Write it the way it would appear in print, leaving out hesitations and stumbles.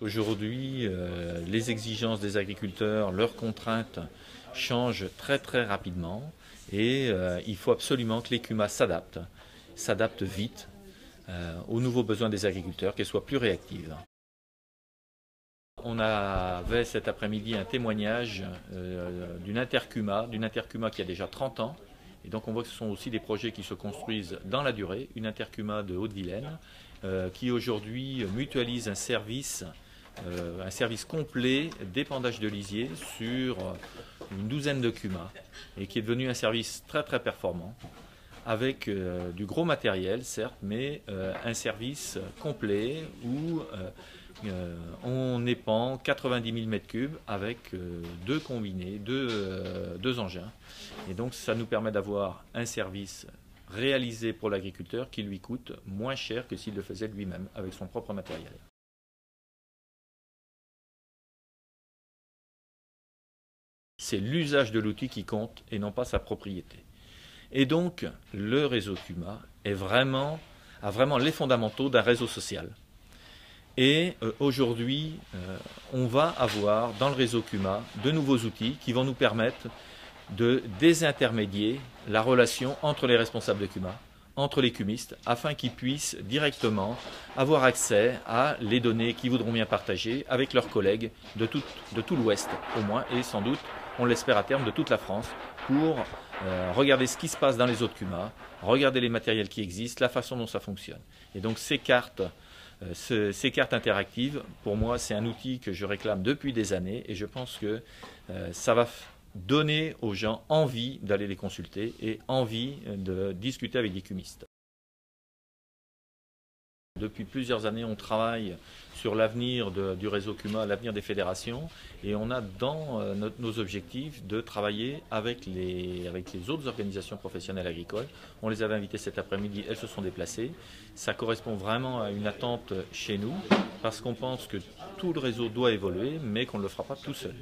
Aujourd'hui, les exigences des agriculteurs, leurs contraintes changent très rapidement et il faut absolument que l'ECUMA s'adapte vite aux nouveaux besoins des agriculteurs, qu'elle soit plus réactive. On avait cet après-midi un témoignage d'une intercuma qui a déjà 30 ans. Et donc on voit que ce sont aussi des projets qui se construisent dans la durée. Une intercuma de Haute-Vilaine qui aujourd'hui mutualise un service complet d'épandage de lisier sur une douzaine de cumas et qui est devenu un service très performant avec du gros matériel certes, mais un service complet où on épand 90 000 m3 avec deux combinés, deux engins. Et donc ça nous permet d'avoir un service réalisé pour l'agriculteur qui lui coûte moins cher que s'il le faisait lui-même avec son propre matériel. C'est l'usage de l'outil qui compte et non pas sa propriété. Et donc, le réseau CUMA a vraiment les fondamentaux d'un réseau social. Et aujourd'hui, on va avoir dans le réseau CUMA de nouveaux outils qui vont nous permettre de désintermédier la relation entre les responsables de CUMA, entre les cumistes, afin qu'ils puissent directement avoir accès à les données qu'ils voudront bien partager avec leurs collègues de tout l'Ouest au moins, et sans doute, on l'espère à terme, de toute la France, pour regarder ce qui se passe dans les autres CUMA, regarder les matériels qui existent, la façon dont ça fonctionne. Et donc ces cartes interactives, pour moi, c'est un outil que je réclame depuis des années et je pense que ça va donner aux gens envie d'aller les consulter et envie de discuter avec des cumistes. Depuis plusieurs années, on travaille sur l'avenir du réseau CUMA, l'avenir des fédérations, et on a dans nos objectifs de travailler avec les autres organisations professionnelles agricoles. On les avait invitées cet après-midi, elles se sont déplacées. Ça correspond vraiment à une attente chez nous, parce qu'on pense que tout le réseau doit évoluer, mais qu'on ne le fera pas tout seul.